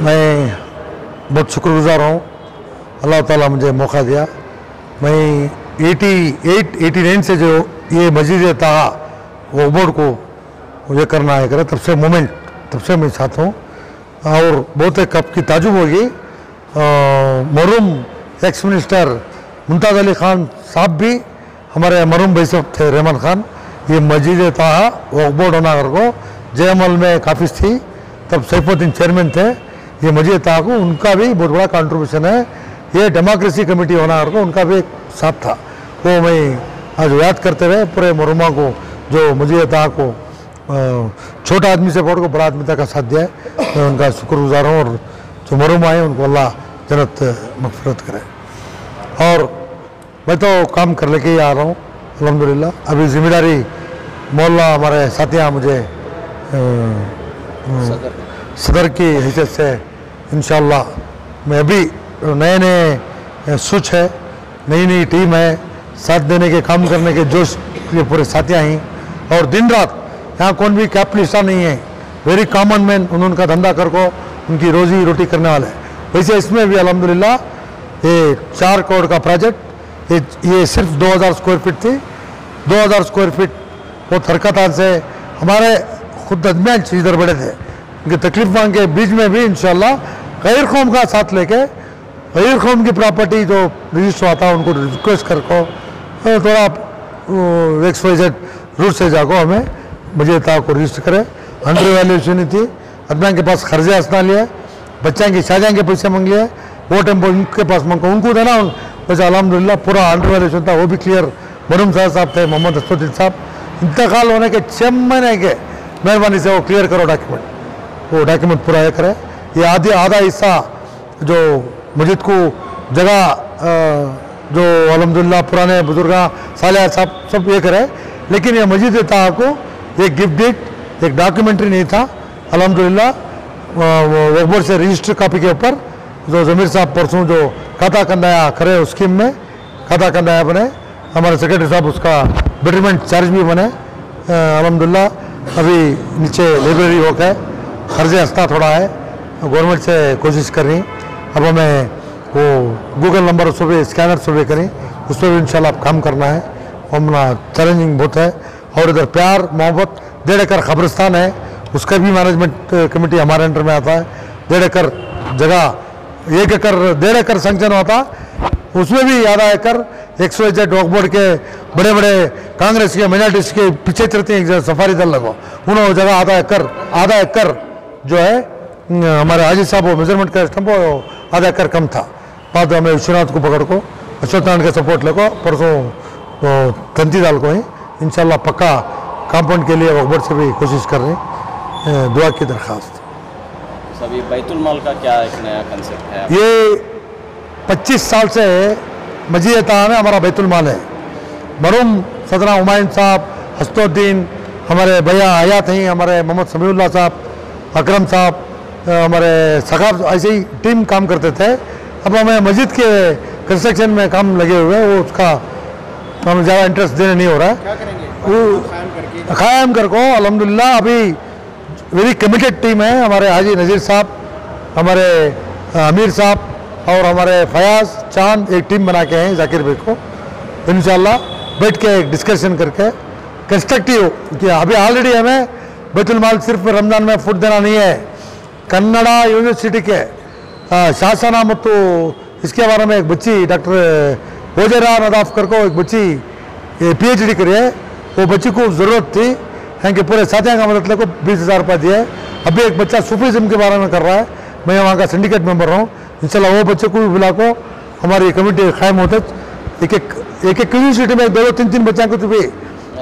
मैं बहुत शुक्रगुजार हूँ, अल्लाह ताला मुझे मौका दिया। मैं 89 से जो ये मस्जिद ताहा वो बोर्ड को मुझे करना है करे, तब से मोमेंट तब से मैं साथ हूँ। और बहुत एक कब की ताजुब होगी, मरूम एक्स मिनिस्टर मुमताज़ अली ख़ान साहब भी हमारे मरूम भाई साहब थे, रहमान ख़ान। ये मस्जिद ताहा वो बोर्ड होना को जयमल में काफ़ी थी, तब सैफुद्दीन चेयरमैन थे। ये मस्जिद ताहा को उनका भी बहुत बड़ा कंट्रीब्यूशन है। ये डेमोक्रेसी कमेटी होना को उनका भी एक साथ था। वो मैं आज याद करते हुए पूरे मरूमा को जो मस्जिद ताहा को छोटा आदमी से पढ़ को बड़ा आदमी तक का साथ दिया है, मैं उनका शुक्रगुजार हूँ। और जो मरूमा है उनको अल्लाह जन्नत मग़फ़िरत करे। और मैं तो काम कर लेके ही आ रहा हूँ अल्हम्दुलिल्लाह। अभी जिम्मेदारी मोहल्ला हमारे साथियाँ मुझे सदर की हैसियत से इंशाअल्लाह, मैं अभी नए नए सोच है, नई नई टीम है, साथ देने के काम करने के जोश ये पूरे साथियाँ ही। और दिन रात यहाँ कौन भी कैपिटलिस्टा नहीं है, वेरी कॉमन मैन, उनका धंधा कर को उनकी रोजी रोटी करने वाले हैं। वैसे इसमें भी अल्हम्दुलिल्लाह ये 4 करोड़ का प्रोजेक्ट, ये सिर्फ 2000 स्क्वायर फीट थी। 2000 स्क्वायर फीट वो हरकत से हमारे खुद दरमियान इधर बड़े थे, उनकी तकलीफों के बीच में भी इंशाल्लाह गैर कौम का साथ लेके गैर कौम की प्रॉपर्टी जो रजिस्टर हुआ था उनको रिक्वेस्ट कर को थोड़ा XYZ रूट से जाको हमें मुझे था को रजिस्टर करे। अंडर वैल्यूएशन नहीं थी, अदमिया के पास खर्चे हंसना लिया, बच्चा की शादियाँ के पैसे मांग लिए, वो टेम्पो उनके पास मांगो उनको देना। वैसे अल्हम्दुलिल्लाह पूरा अंडर वैल्यूएशन था, वो भी क्लियर मरूम साहब थे, मोहम्मद असदुद्दीन साहब। इंतकाल होने के 6 महीने के मेहरबानी से वो क्लियर करो डॉक्यूमेंट, वो डॉक्यूमेंट पूरा ये करे। ये आधा हिस्सा जो मस्जिद को जगह जो अल्हम्दुलिल्लाह पुराने बुजुर्ग सालिया साहब सब ये करे। लेकिन ये मस्जिद ताहा को एक गिफ्ट डीड, एक डॉक्यूमेंट्री नहीं था अल्हम्दुलिल्लाह। वक्फ बोर्ड से रजिस्टर कॉपी के ऊपर जो ज़मीर साहब परसों जो खाता कंदाया करे उस स्कीम में खाता कंदाया बने, हमारे सेक्रेटरी साहब उसका बेटरमेंट चार्ज भी बने अल्हम्दुलिल्लाह। अभी नीचे लाइब्रेरी हो गए, खर्चे हंसता थोड़ा है, गवर्नमेंट से कोशिश कर रही। अब हमें वो गूगल नंबर उस पर स्कैनर से भी करें, उस पर भी इंशाल्लाह काम करना है। हमला चैलेंजिंग बहुत है। और इधर प्यार मोहब्बत 1.5 एकड़ खबरस्तान है, उसका भी मैनेजमेंट कमेटी हमारे अंडर में आता है। 1.5 एकड़ जगह 1 एकड़ 1.5 एकड़ सेंक्शन होता, उसमें भी आधा एकड़ XYZ वक्फ बोर्ड के बड़े बड़े कांग्रेस के माइनॉरिटीज के पीछे चलते हैं सफारी दल लगो, उन्होंने जगह आधा एकड़ जो है हमारे हाजी साहब वो मेजरमेंट का स्टम्प आधा एकड़ कम था। बाद हमें विश्वनाथ को पकड़ को अशोक नारायण का सपोर्ट लेको परसों तंती दाल को ही इंशाल्लाह पक्का कंपाउंड के लिए वक्फ बोर्ड से भी कोशिश कर रहे हैं। दुआ की दरख्वास्त। सभी बैतुल माल का क्या एक नया कंसेप्ट है? ये 25 साल से मस्जिद ताहा में हमारा बैतुल माल है। मरूम सदरा हुमायूं साहब, हसनुद्दीन, हमारे भैया हयात हैं, हमारे मोहम्मद समीउल्लाह साहब, अकरम साहब, हमारे सखाब, ऐसे ही टीम काम करते थे। अब हमें मस्जिद के कंस्ट्रक्शन में काम लगे हुए हैं, वो उसका हमें ज़्यादा इंटरेस्ट देने नहीं हो रहा है। क्या करेंगे? वो कायम कर को अल्हम्दुलिल्लाह अभी वेरी कमिटेड टीम है। हमारे हाजी नज़ीर साहब, हमारे अमीर साहब और हमारे फयाज चांद एक टीम बना के हैं जाकिर भाई को। इंशाल्लाह बैठ के एक डिस्कशन करके कंस्ट्रक्टिव कि अभी ऑलरेडी हमें बैतुल माल सिर्फ रमज़ान में फूड देना नहीं है, कन्नड़ा यूनिवर्सिटी के शासना ಮತ್ತು इसके बारे में एक बच्ची डॉक्टर ओजेरा नदाफ कर को एक बच्ची PhD करी है। वो बच्ची को ज़रूरत थी कि पूरे साथियों का मदद लेको 20,000 रुपये दिए। अभी एक बच्चा सूफीज़म के बारे में कर रहा है, मैं वहाँ का सिंडिकेट मेंबर हूँ। इंशाल्लाह वो बच्चे को भी बुला को हमारी कमेटी कायम होते एक यूनिवर्सिटी में 2-3 बच्चों को तो भी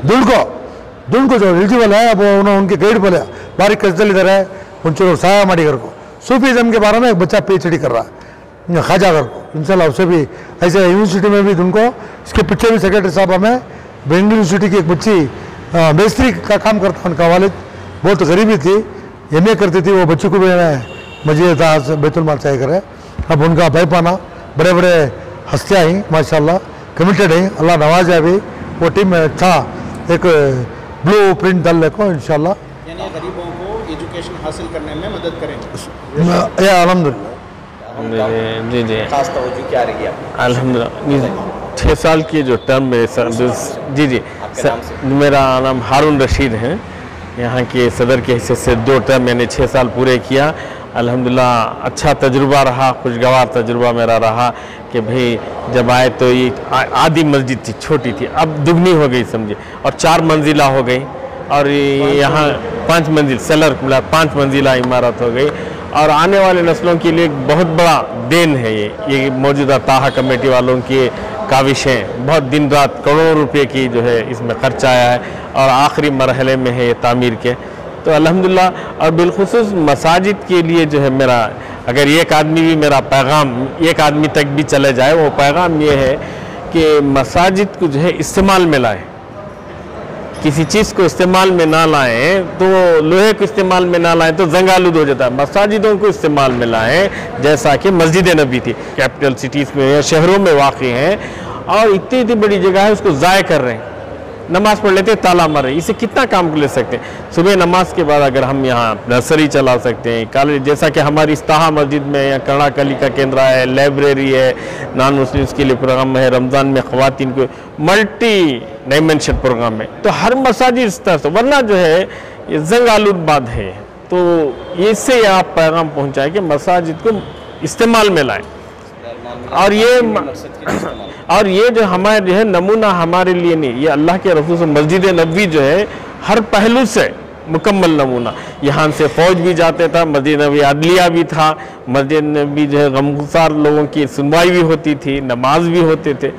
दुल को जो एलिजिबल है वो उनके गाइड बोले बारी कसदल इधर है उनसे सहाय माड़ी कर को सूफीज़म के बारे में एक बच्चा PhD कर रहा है ख्वाजा कर को। इंशाल्लाह उससे भी ऐसे यूनिवर्सिटी में भी उनको इसके पीछे भी सेक्रेटरी साहब हमें बेंगलुरु यूनिवर्सिटी की एक बच्ची मिस्त्री का काम करता, उनका वालिद बहुत गरीबी थी, MA करती थी, वो बच्ची को भी मस्जिद ताहा बैतुल माल चाहिए करे। अब उनका भाई पाना बड़े बड़े हस्तियाँ ही माशाल्लाह कमिटेड हैं, अल्लाह नवाजा भी। वो टीम में अच्छा एक ब्लू प्रिंट दल लेको इंशाल्लाह। यानी गरीबों को एजुकेशन हासिल करने में मदद करेंगे? या अल्हम्दुलिल्लाह। जी जी खास तवज्जो क्या रहेगी आपकी? अल्हम्दुलिल्लाह 6 साल की जो टर्म मेरे जी जी मेरा नाम हारून रशीद है। यहाँ के सदर के हिस्से से 2 टर्म मैंने 6 साल पूरे किया। अल्हम्दुलिल्लाह अच्छा तजुर्बा रहा, खुशगवार तजुर्बा मेरा रहा कि भाई जब आए तो ये आधी मस्जिद थी, छोटी थी, अब दुगनी हो गई समझिए, और 4 मंजिला हो गई, और यहाँ 5 मंजिल सेलर 5 मंजिला इमारत हो गई। और आने वाले नस्लों के लिए एक बहुत बड़ा देन है ये मौजूदा ताहा कमेटी वालों की काविशें, बहुत दिन रात करोड़ों रुपए की जो है इसमें खर्चा आया है, और आखिरी मरहले में है ये तामीर के। तो अल्हम्दुलिल्लाह, और बिलखुसूस मसाजिद के लिए जो है मेरा, अगर एक आदमी भी मेरा पैगाम एक आदमी तक भी चले जाए, वो पैगाम ये है कि मसाजिद को जो है इस्तेमाल में लाए। किसी चीज़ को इस्तेमाल में ना लाएं तो लोहे को इस्तेमाल में ना लाएं तो जंग आलूद हो जाता है। मसाजिदों को इस्तेमाल में लाएं, जैसा कि मस्जिद नबी थी, कैपिटल सिटीज़ में या शहरों में वाक़ई हैं, और इतनी इतनी बड़ी जगह है उसको ज़ाय कर रहे हैं। नमाज़ पढ़ लेते ताला मार रहे, इससे कितना काम ले सकते हैं। सुबह नमाज के बाद अगर हम यहाँ नर्सरी चला सकते हैं, कॉलेज, जैसा कि हमारी इस्ताहा मस्जिद में या कड़ा कली का केंद्र है, लाइब्रेरी है, नॉन मुस्लिम्स के लिए प्रोग्राम है, रमज़ान में ख़वातीन को मल्टी डायमेंशन प्रोग्राम है, तो हर मसाजिद इस तरह से, वरना जो है ये जंग आलूदबाद है। तो इससे आप पैगाम पहुँचाएँ कि मसाजिद को इस्तेमाल में लाएँ, और ये जो हमारे जो है नमूना हमारे लिए नहीं, ये अल्लाह के रसूल से मस्जिद नबवी जो है हर पहलू से मुकम्मल नमूना। यहाँ से फ़ौज भी जाते था, मस्जिद नबवी अदलिया भी था, मस्जिद नबवी जो है गमगुसार लोगों की सुनवाई भी होती थी, नमाज भी होते थे।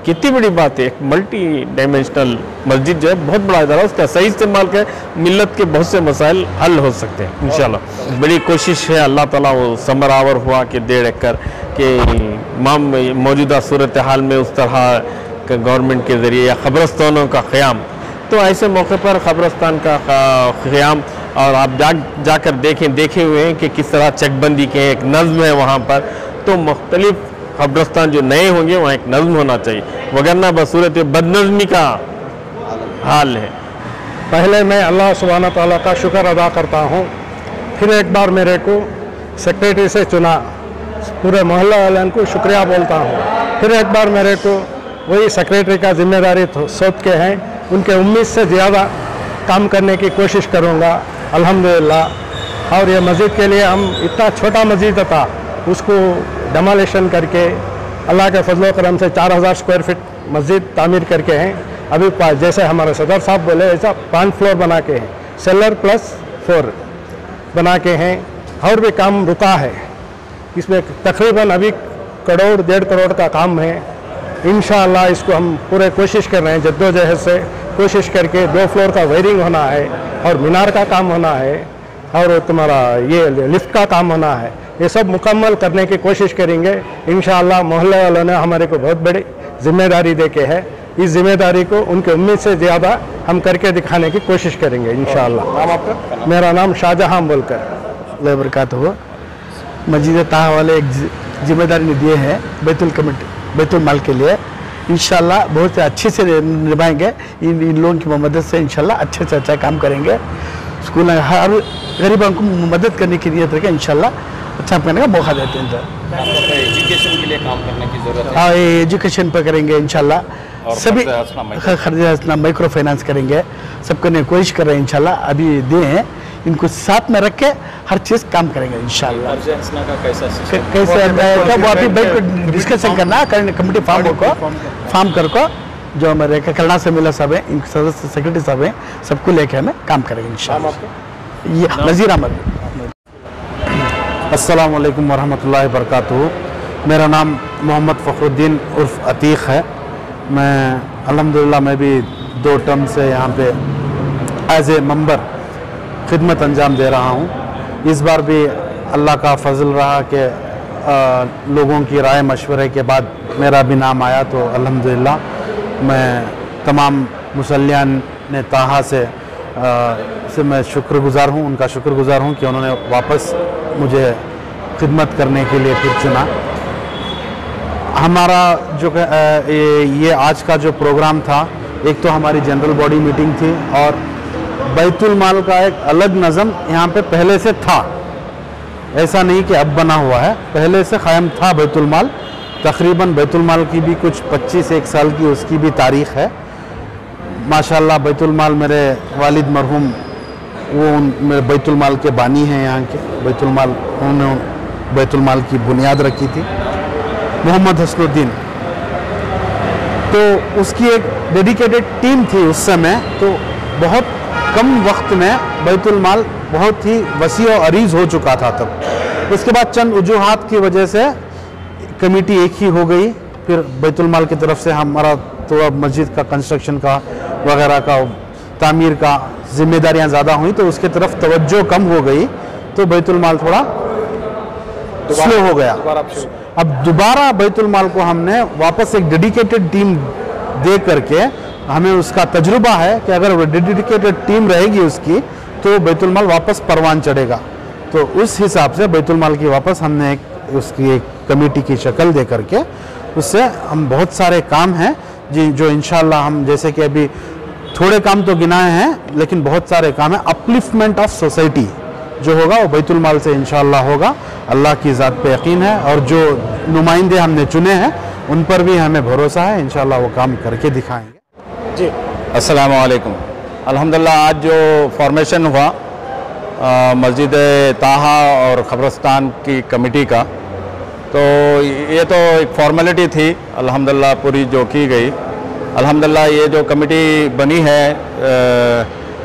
कितनी बड़ी बात है, एक मल्टी डायमेंशनल मस्जिद जो है बहुत बड़ा इदारा, उसका सही इस्तेमाल कर मिल्लत के बहुत से मसाइल हल हो सकते हैं इंशाल्लाह। बड़ी कोशिश है, अल्लाह ताला वो समरावर हुआ कि 1.5 एकड़ के मौजूदा सूरत हाल में उस तरह का गवर्नमेंट के ज़रिए या क़ब्रस्तानों का क़याम, तो ऐसे मौके पर क़ब्रस्तान का क़याम, और आप जाकर देखे हुए हैं कि किस तरह चकबंदी के एक नज़्म है वहाँ पर। तो मुख्तलिफ क़ब्रस्तान जो नए होंगे वहाँ एक नज़्म होना चाहिए, वगरना बसूरत बदनज़मी का हाल है। पहले मैं अल्लाह सुब्हाना तआला का शुक्र अदा करता हूँ, फिर एक बार मेरे को सेक्रेटरी से चुना, पूरे मोहल्ला वालों को शुक्रिया बोलता हूँ। फिर एक बार मेरे को वही सेक्रेटरी का जिम्मेदारी सौंप के हैं, उनके उम्मीद से ज़्यादा काम करने की कोशिश करूँगा अल्हम्दुलिल्लाह। और ये मस्जिद के लिए हम इतना छोटा मस्जिद था, उसको डमालेशन करके अल्लाह के फजल करम से 4000 स्क्वायर फीट मस्जिद तामीर करके हैं। अभी जैसे हमारे सदर साहब बोले ऐसा 5 फ्लोर बना के हैं, सेलर प्लस 4 बना के हैं, और भी काम रुका है। इसमें तकरीबन अभी 1.5 करोड़ का काम है। इंशाअल्लाह इसको हम पूरे कोशिश कर रहे हैं, जद्दोजहद से कोशिश करके 2 फ्लोर का वायरिंग होना है, और मीनार का काम होना है, और तुम्हारा ये लिफ्ट का काम होना है। ये सब मुकम्मल करने की कोशिश करेंगे इंशाअल्लाह। मोहल्ले वालों ने हमारे को बहुत बड़ी जिम्मेदारी दे के है, इस जिम्मेदारी को उनके उम्मीद से ज़्यादा हम करके दिखाने की कोशिश करेंगे इंशाअल्लाह। नाम आपका? मेरा नाम शाहजहां बोलकर बरकत हो। मस्जिद ताहा वाले एक जिम्मेदारी दिए हैं बैतुल माल के लिए, इंशाल्लाह बहुत अच्छे से निभाएंगे। इन लोगों की मदद से इंशाल्लाह अच्छे से अच्छा काम करेंगे। स्कूल हर गरीबों को मदद करने की नियत रखें, इंशाल्लाह अच्छा करने का मौका देते हैं। एजुकेशन के लिए काम करने की ज़रूरत है। हाँ, एजुकेशन पर करेंगे इंशाल्लाह। सभी खर्चा हसना माइक्रो फाइनेंस करेंगे, सब करने की कोशिश कर रहे हैं इंशाल्लाह। अभी दिए हैं, इनको साथ में रख के हर चीज़ काम करेंगे इंशाल्लाह। कर्ज़ हसना का कैसा सिस्टम? कैसे वो अभी बैंक को डिस्कशन करना, कमेटी फॉर्म करको, जो हमारे करना से मिला सब है, इनके सदस्य सेक्रेटरी साहब हैं, सबको लेके हमें काम करेंगे इंशाल्लाह। ये नज़ीर अहमद। अस्सलाम वालेकुम वरहमतुल्लाहि वबरकातुहू। मेरा नाम मोहम्मद फ़खरुद्दीन उर्फ़ अतीक़ है। मैं अल्हम्दुलिल्लाह मैं भी 2 टर्म से यहाँ पे एज ए मेंबर खिदमत अंजाम दे रहा हूँ। इस बार भी अल्लाह का फजल रहा कि लोगों की राय मशवरे के बाद मेरा भी नाम आया, तो अल्हम्दुलिल्लाह मैं तमाम मुसल्लियान ने ताहा से मैं शुक्रगुज़ार हूँ, उनका शुक्रगुज़ार हूँ कि उन्होंने वापस मुझे खिदमत करने के लिए फिर चुना। हमारा जो ये आज का जो प्रोग्राम था, एक तो हमारी जनरल बॉडी मीटिंग थी, और बैतुल माल का एक अलग नज़म यहाँ पे पहले से था, ऐसा नहीं कि अब बना हुआ है, पहले से कायम था बैतुल माल। तकरीबन बैतुल माल की भी कुछ 25-1 साल की उसकी भी तारीख़ है। माशाल्लाह बैतुल माल मेरे वालिद मरहूम वो मेरे बैतुल माल के बानी हैं यहाँ के। बैतुल माल उन्होंने बैतुल माल की बुनियाद रखी थी, मोहम्मद हसनुद्दीन। तो उसकी एक डेडिकेटेड टीम थी उस समय। तो बहुत कम वक्त में बैतुल माल बहुत ही वसी और अरीज हो चुका था तब। उसके बाद चंद वजूहात की वजह से कमेटी एक ही हो गई। फिर बैतुल माल की तरफ से हमारा थोड़ा मस्जिद का कंस्ट्रक्शन का वगैरह का तामीर का जिम्मेदारियां ज़्यादा हुई, तो उसके तरफ तवज्जो कम हो गई, तो बैतुल माल थोड़ा स्लो हो गया। अब दोबारा बैतुल माल को हमने वापस एक डेडिकेटेड टीम दे करके, हमें उसका तजुर्बा है कि अगर वो डेडिकेटेड टीम रहेगी उसकी तो बैतुल माल वापस परवान चढ़ेगा। तो उस हिसाब से बैतुल माल की वापस हमने उसकी एक कमेटी की शक्ल दे करके उससे हम बहुत सारे काम हैं जी जो इंशाल्लाह हम, जैसे कि अभी थोड़े काम तो गिनाए हैं लेकिन बहुत सारे काम हैं। अपलिफ्टमेंट ऑफ सोसाइटी जो होगा वो बैतुल माल से इंशाल्लाह होगा। अल्लाह की ज़ात पे यकीन है और जो नुमाइंदे हमने चुने हैं उन पर भी हमें भरोसा है, इंशाल्लाह वो काम करके दिखाएंगे जी। अस्सलामु अलैकुम। अल्हम्दुलिल्लाह आज जो फॉर्मेशन हुआ मस्जिद ताहा और ख़बरस्तान की कमेटी का, तो ये तो एक फॉर्मेलिटी थी अल्हम्दुलिल्लाह पूरी जो की गई। अल्हम्दुलिल्लाह ये जो कमेटी बनी है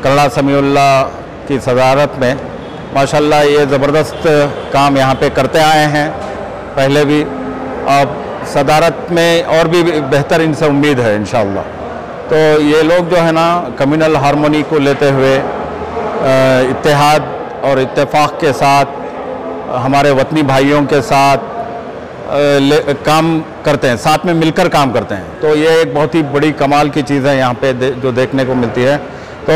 कल्ला समीउल्लाह की सदारत में, माशाल्लाह ये ज़बरदस्त काम यहाँ पे करते आए हैं पहले भी, अब सदारत में और भी बेहतर इनसे उम्मीद है इंशाअल्लाह। तो ये लोग जो है ना कम्युनल हारमोनी को लेते हुए इत्तेहाद और इत्तेफाक के साथ हमारे वतनी भाइयों के साथ काम करते हैं, साथ में मिलकर काम करते हैं। तो ये एक बहुत ही बड़ी कमाल की चीज़ है यहाँ पे जो देखने को मिलती है। तो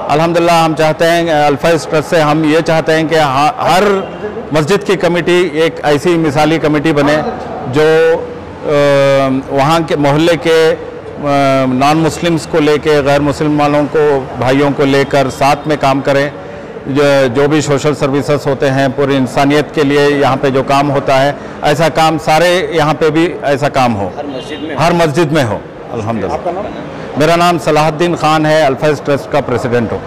अल्हम्दुलिल्लाह हम चाहते हैं अल्फाइज ट्रस्ट से हम ये चाहते हैं कि हर मस्जिद की कमेटी एक ऐसी मिसाली कमेटी बने जो वहाँ के मोहल्ले के नॉन मुस्लिम्स को लेके, गैर मुस्लिम वालों को, भाइयों को लेकर साथ में काम करें। जो भी सोशल सर्विसेज होते हैं पूरी इंसानियत के लिए यहाँ पे जो काम होता है, ऐसा काम सारे यहाँ पे भी ऐसा काम हो, हर मस्जिद में हो। अल्हम्दुलिल्लाह। मेरा नाम सलाहुद्दीन खान है, अल्फाइज ट्रस्ट का प्रेसिडेंट हूँ।